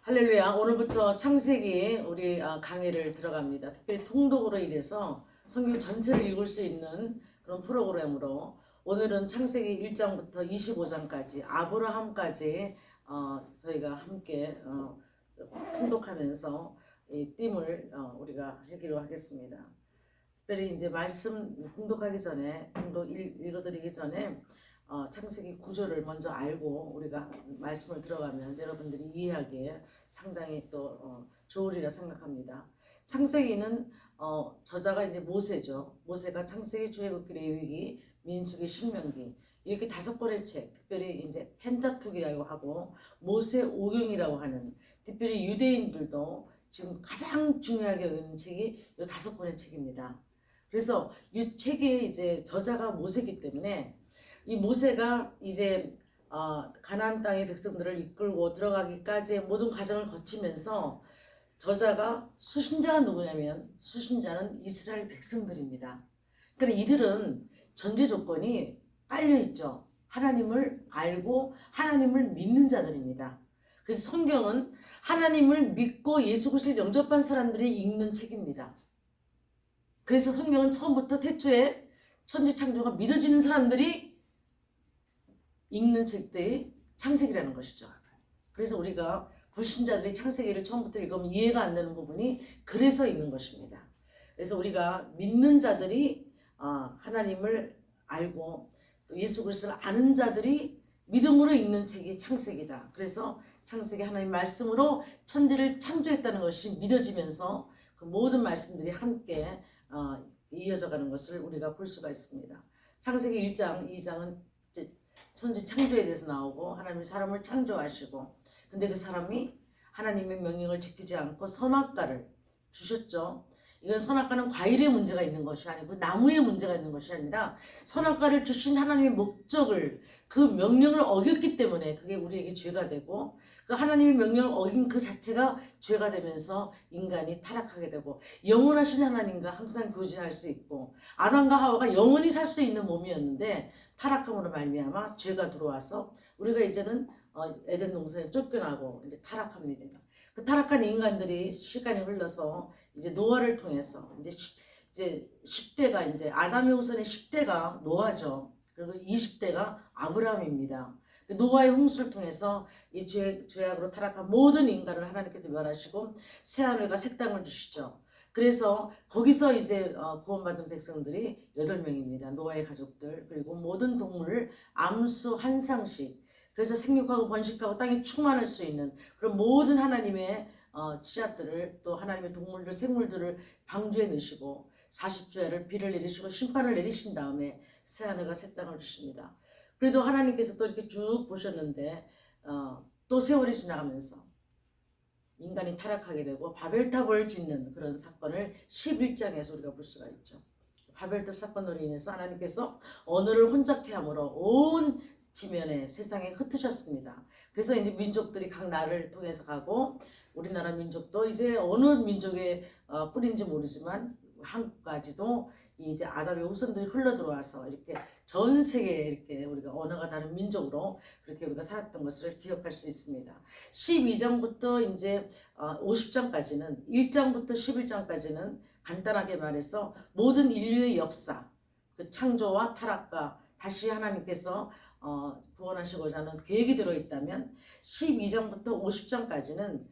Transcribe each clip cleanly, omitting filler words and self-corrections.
할렐루야. 오늘부터 창세기 우리 강의를 들어갑니다. 특별히 통독으로 인해서 성경 전체를 읽을 수 있는 그런 프로그램으로 오늘은 창세기 1장부터 25장까지 아브라함까지 저희가 함께 통독하면서 이 띠을 우리가 하기로 하겠습니다. 특별히 이제 말씀 통독하기 전에 읽어드리기 전에 창세기 구조를 먼저 알고 우리가 말씀을 들어가면 여러분들이 이해하기에 상당히 또 좋으리라 생각합니다. 창세기는 저자가 이제 모세죠. 모세가 창세기, 출애굽기, 레위기, 민수기, 신명기 이렇게 5권의 책, 특별히 이제 펜타투기라고 하고 모세 오경이라고 하는, 특별히 유대인들도 지금 가장 중요하게 여기는 책이 이 5권의 책입니다. 그래서 이 책의 이제 저자가 모세이기 때문에 이 모세가 이제 가나안 땅의 백성들을 이끌고 들어가기까지의 모든 과정을 거치면서 저자가 수신자가 누구냐면 수신자는 이스라엘 백성들입니다. 그러니까 이들은 전제 조건이 깔려 있죠. 하나님을 알고 하나님을 믿는 자들입니다. 그래서 성경은 하나님을 믿고 예수 그리스도를 영접한 사람들이 읽는 책입니다. 그래서 성경은 처음부터 태초에 천지창조가 믿어지는 사람들이 읽는 책들이 창세기라는 것이죠. 그래서 우리가 불신자들이 창세기를 처음부터 읽으면 이해가 안 되는 부분이 그래서 있는 것입니다. 그래서 우리가 믿는 자들이 하나님을 알고 예수 그리스도를 아는 자들이 믿음으로 읽는 책이 창세기다. 그래서 창세기 하나님 말씀으로 천지를 창조했다는 것이 믿어지면서 그 모든 말씀들이 함께 이어져 가는 것을 우리가 볼 수가 있습니다. 창세기 1장, 2장은 천지 창조에 대해서 나오고 하나님이 사람을 창조하시고, 근데 그 사람이 하나님의 명령을 지키지 않고 선악과를 주셨죠. 이건 선악과는 과일의 문제가 있는 것이 아니고 나무의 문제가 있는 것이 아니라 선악과를 주신 하나님의 목적을, 그 명령을 어겼기 때문에 그게 우리에게 죄가 되고, 그 하나님의 명령을 어긴 그 자체가 죄가 되면서 인간이 타락하게 되고, 영원하신 하나님과 항상 교제할 수 있고 아담과 하와가 영원히 살 수 있는 몸이었는데 타락함으로 말미암아 죄가 들어와서 우리가 이제는 에덴 동산에 쫓겨나고 이제 타락합니다. 그 타락한 인간들이 시간이 흘러서 이제 노아를 통해서 이제 10대가 이제 아담의 후손의 10대가 노아죠. 그리고 20대가 아브라함입니다. 노아의 홍수를 통해서 이 죄악으로 타락한 모든 인간을 하나님께서 멸하시고 새하늘과 새 땅을 주시죠. 그래서 거기서 이제 구원받은 백성들이 8명입니다. 노아의 가족들, 그리고 모든 동물을 암수 한 상씩, 그래서 생육하고 번식하고 땅에 충만할 수 있는 그런 모든 하나님의 씨앗들을, 또 하나님의 동물들, 생물들을 방주에 넣으시고 40주야를 비를 내리시고 심판을 내리신 다음에 새하늘과 새 땅을 주십니다. 그래도 하나님께서 또 이렇게 쭉 보셨는데 또 세월이 지나가면서 인간이 타락하게 되고 바벨탑을 짓는 그런 사건을 11장에서 우리가 볼 수가 있죠. 바벨탑 사건으로 인해서 하나님께서 언어를 혼잡케 함으로 온 지면에 세상에 흩으셨습니다. 그래서 이제 민족들이 각 나라를 통해서 가고, 우리나라 민족도 이제 어느 민족의 뿌리인지 모르지만 한국까지도 이제 아담의 후손들이 흘러 들어와서 이렇게 전 세계에 이렇게 우리가 언어가 다른 민족으로 그렇게 우리가 살았던 것을 기억할 수 있습니다. 12장부터 이제 50장까지는 1장부터 11장까지는 간단하게 말해서 모든 인류의 역사, 그 창조와 타락과 다시 하나님께서 구원하시고자 하는 계획이 들어있다면, 12장부터 50장까지는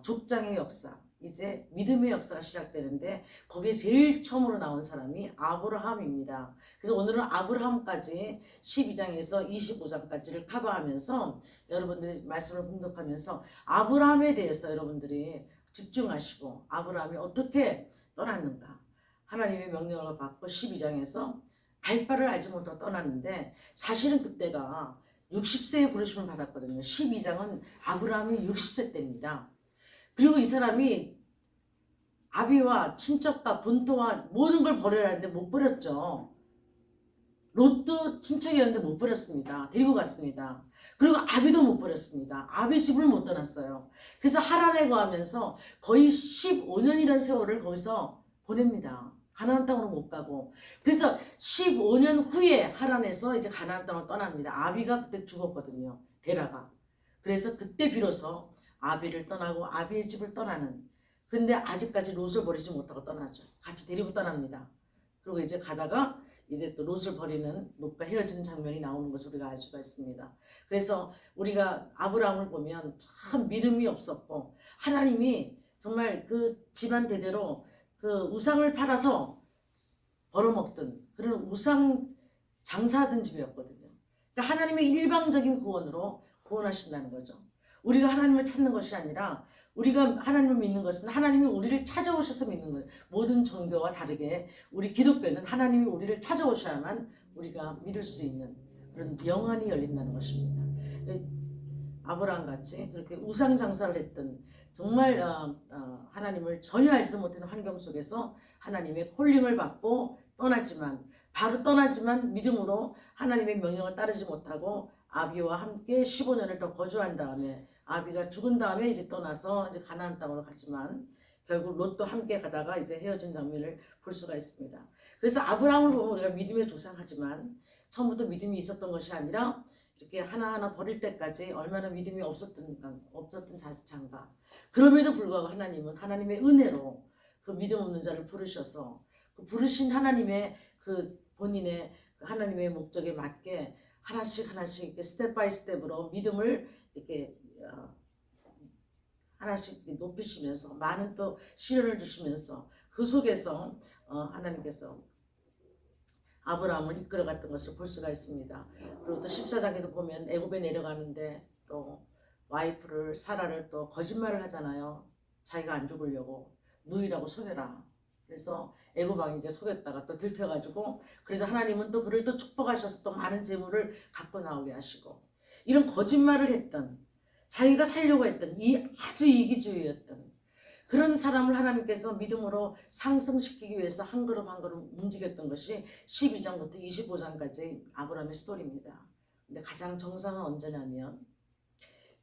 족장의 역사, 이제 믿음의 역사가 시작되는데 거기에 제일 처음으로 나온 사람이 아브라함입니다. 그래서 오늘은 아브라함까지 12장에서 25장까지를 커버하면서 여러분들이 말씀을 분석하면서 아브라함에 대해서 여러분들이 집중하시고, 아브라함이 어떻게 떠났는가, 하나님의 명령을 받고 12장에서 갈 바를 알지 못하고 떠났는데 사실은 그때가 60세의 부르심을 받았거든요. 12장은 아브라함이 60세 때입니다. 그리고 이 사람이 아비와 친척과 본토와 모든 걸 버려야 하는데 못 버렸죠. 롯도 친척이었는데 못 버렸습니다. 데리고 갔습니다. 그리고 아비도 못 버렸습니다. 아비 집을 못 떠났어요. 그래서 하란에 거하면서 거의 15년이라는 세월을 거기서 보냅니다. 가나안 땅으로 못 가고. 그래서 15년 후에 하란에서 이제 가나안 땅을 떠납니다. 아비가 그때 죽었거든요. 데라가. 그래서 그때 비로소 아비를 떠나고 아비의 집을 떠나는, 근데 아직까지 롯을 버리지 못하고 떠나죠. 같이 데리고 떠납니다. 그리고 이제 가다가 이제 또 롯을 버리는, 롯과 헤어지는 장면이 나오는 것을 우리가 알 수가 있습니다. 그래서 우리가 아브라함을 보면 참 믿음이 없었고, 하나님이 정말 그 집안 대대로 그 우상을 팔아서 벌어먹던 그런 우상 장사하던 집이었거든요. 그러니까 하나님의 일방적인 구원으로 구원하신다는 거죠. 우리가 하나님을 찾는 것이 아니라, 우리가 하나님을 믿는 것은 하나님이 우리를 찾아오셔서 믿는 거예요. 모든 종교와 다르게 우리 기독교는 하나님이 우리를 찾아오셔야만 우리가 믿을 수 있는 그런 영안이 열린다는 것입니다. 아브라함 같이 그렇게 우상 장사를 했던, 정말 하나님을 전혀 알지 못하는 환경 속에서 하나님의 콜링을 받고 바로 떠나지만 믿음으로 하나님의 명령을 따르지 못하고 아비와 함께 15년을 더 거주한 다음에, 아비가 죽은 다음에 이제 떠나서 이제 가나안 땅으로 갔지만 결국 롯도 함께 가다가 이제 헤어진 장면을 볼 수가 있습니다. 그래서 아브라함을 보면 우리가 믿음의 조상하지만 처음부터 믿음이 있었던 것이 아니라 이렇게 하나하나 버릴 때까지 얼마나 믿음이 없었던 자가, 그럼에도 불구하고 하나님은 하나님의 은혜로 그 믿음 없는 자를 부르셔서 그 부르신 하나님의 그 본인의 하나님의 목적에 맞게 하나씩 이렇게 스텝 바이 스텝으로 믿음을 이렇게 하나씩 높이시면서 많은 또 시련을 주시면서 그 속에서 하나님께서 아브라함을 이끌어갔던 것을 볼 수가 있습니다. 그리고 또 14장에도 보면 애굽에 내려가는데 또 와이프를 사라를 또 거짓말을 하잖아요. 자기가 안 죽으려고 누이라고 속여라. 그래서 애굽 왕에게 속였다가 또 들켜가지고, 그래서 하나님은 또 그를 또 축복하셔서 또 많은 재물을 갖고 나오게 하시고, 이런 거짓말을 했던, 자기가 살려고 했던 이 아주 이기주의였던 그런 사람을 하나님께서 믿음으로 상승시키기 위해서 한 걸음 한 걸음 움직였던 것이 12장부터 25장까지 아브라함의 스토리입니다. 근데 가장 정상은 언제냐면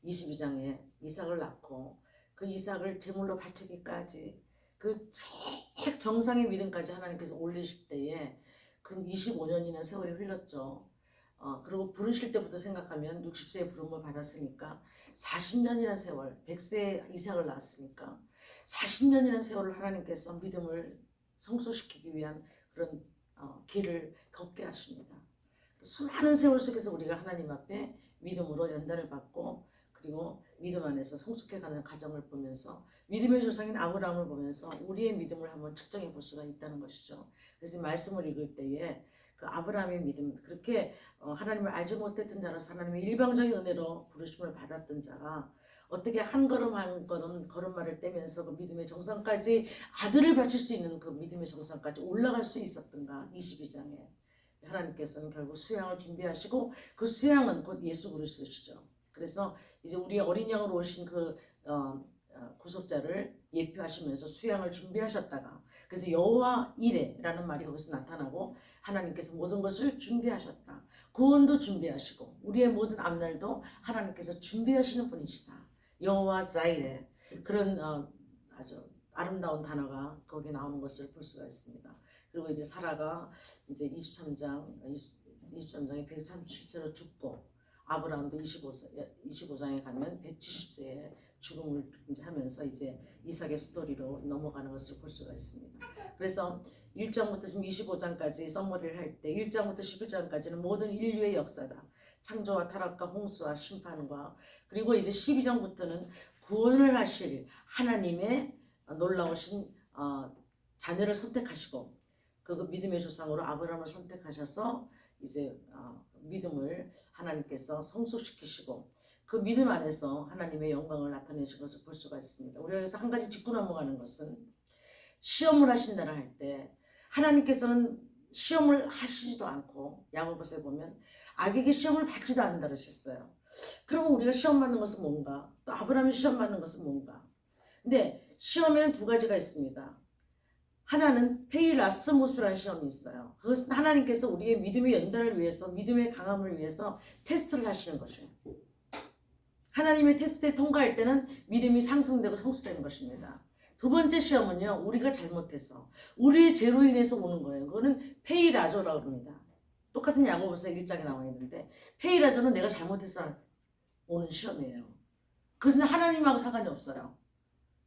22장에 이삭을 낳고 그 이삭을 제물로 바치기까지 그 정상의 믿음까지 하나님께서 올리실 때에 그 25년이나 세월이 흘렀죠. 그리고 부르실 때부터 생각하면 60세에 부름을 받았으니까 40년이라는 세월, 100세에 이삭을 낳았으니까 40년이라는 세월을 하나님께서 믿음을 성숙시키기 위한 그런 길을 걷게 하십니다. 수많은 세월 속에서 우리가 하나님 앞에 믿음으로 연단을 받고, 그리고 믿음 안에서 성숙해가는 과정을 보면서 믿음의 조상인 아브라함을 보면서 우리의 믿음을 한번 측정해 볼 수가 있다는 것이죠. 그래서 말씀을 읽을 때에 그 아브라함의 믿음, 그렇게 하나님을 알지 못했던 자로서 하나님의 일방적인 은혜로 부르심을 받았던 자가 어떻게 한 걸음 한 걸음 걸음마를 떼면서 그 믿음의 정상까지, 아들을 바칠 수 있는 그 믿음의 정상까지 올라갈 수 있었던가. 22장에 하나님께서는 결국 수양을 준비하시고, 그 수양은 곧 예수 그리스도시죠. 그래서 이제 우리 어린 양으로 오신 그 구속자를 예표하시면서 수양을 준비하셨다가, 그래서 여호와 이레라는 말이 거기서 나타나고, 하나님께서 모든 것을 준비하셨다. 구원도 준비하시고 우리의 모든 앞날도 하나님께서 준비하시는 분이시다. 여호와 자이레, 그런 아주 아름다운 단어가 거기에 나오는 것을 볼 수가 있습니다. 그리고 이제 사라가 이제 23장에 137세로 죽고, 아브라함도 25장에 가면 170세에 죽음을 이제 하면서 이제 이삭의 스토리로 넘어가는 것을 볼 수가 있습니다. 그래서 1장부터 지금 25장까지 서머리를 할 때 1장부터 11장까지는 모든 인류의 역사다. 창조와 타락과 홍수와 심판과, 그리고 이제 12장부터는 구원을 하실 하나님의 놀라우신 자녀를 선택하시고, 그 믿음의 조상으로 아브라함을 선택하셔서 이제 믿음을 하나님께서 성숙시키시고, 그 믿음 안에서 하나님의 영광을 나타내신 것을 볼 수가 있습니다. 우리가 여기서 한 가지 짚고 넘어가는 것은, 시험을 하신다라 할 때 하나님께서는 시험을 하시지도 않고, 야고보서에 보면 악에게 시험을 받지도 않는다 그러셨어요. 그러면 우리가 시험 받는 것은 뭔가, 또 아브라함이 시험 받는 것은 뭔가. 근데 시험에는 두 가지가 있습니다. 하나는 페이라스모스라는 시험이 있어요. 그것은 하나님께서 우리의 믿음의 연단을 위해서, 믿음의 강함을 위해서 테스트를 하시는 것이에요. 하나님의 테스트에 통과할 때는 믿음이 상승되고 성숙되는 것입니다. 두 번째 시험은요, 우리가 잘못해서 우리의 죄로 인해서 오는 거예요. 그거는 페이라조라고 합니다. 똑같은 야고보서 1장에 나와 있는데, 페이라조는 내가 잘못해서 오는 시험이에요. 그것은 하나님하고 상관이 없어요.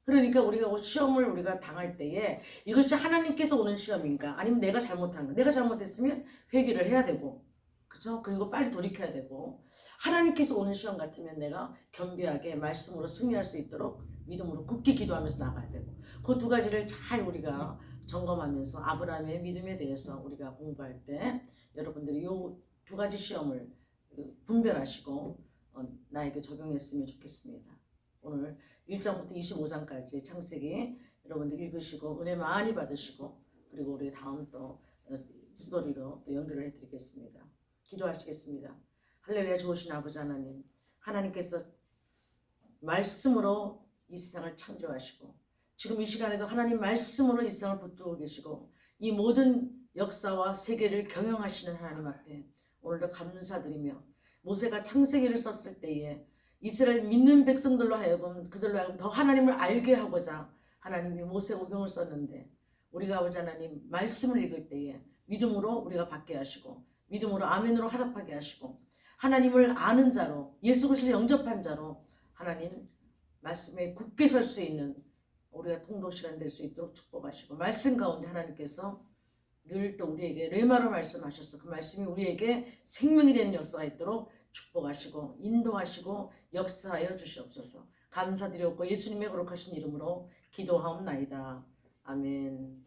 그러니까 우리가 시험을 우리가 당할 때에 이것이 하나님께서 오는 시험인가 아니면 내가 잘못한 거. 내가 잘못했으면 회개를 해야 되고 그렇죠? 그리고 빨리 돌이켜야 되고 하나님께서 오는 시험 같으면 내가 겸비하게 말씀으로 승리할 수 있도록 믿음으로 굳게 기도하면서 나가야 되고 그 두 가지를 잘 우리가 점검하면서 아브라함의 믿음에 대해서 우리가 공부할 때 여러분들이 이 두 가지 시험을 분별하시고 나에게 적용했으면 좋겠습니다. 오늘 1장부터 25장까지 창세기 여러분들 읽으시고 은혜 많이 받으시고 그리고 우리 다음 또 스토리로 또 연결을 해드리겠습니다. 기도하시겠습니다. 할렐루야. 좋으신 아버지 하나님, 하나님께서 말씀으로 이 세상을 창조하시고 지금 이 시간에도 하나님 말씀으로 이 세상을 붙들고 계시고 이 모든 역사와 세계를 경영하시는 하나님 앞에 오늘도 감사드리며 모세가 창세기를 썼을 때에 이스라엘 믿는 백성들로 하여금 그들로 하여금 더 하나님을 알게 하고자 하나님이 모세오경을 썼는데 우리가 아버지 하나님 말씀을 읽을 때에 믿음으로 우리가 받게 하시고 믿음으로 아멘으로 화답하게 하시고 하나님을 아는 자로 예수 그리스도를 영접한 자로 하나님 말씀에 굳게 설 수 있는 우리가 통독 시간 될 수 있도록 축복하시고 말씀 가운데 하나님께서 늘 또 우리에게 레마로 말씀하셔서 그 말씀이 우리에게 생명이 되는 역사가 있도록 축복하시고 인도하시고 역사하여 주시옵소서. 감사드렸고 예수님의 거룩하신 이름으로 기도하옵나이다. 아멘.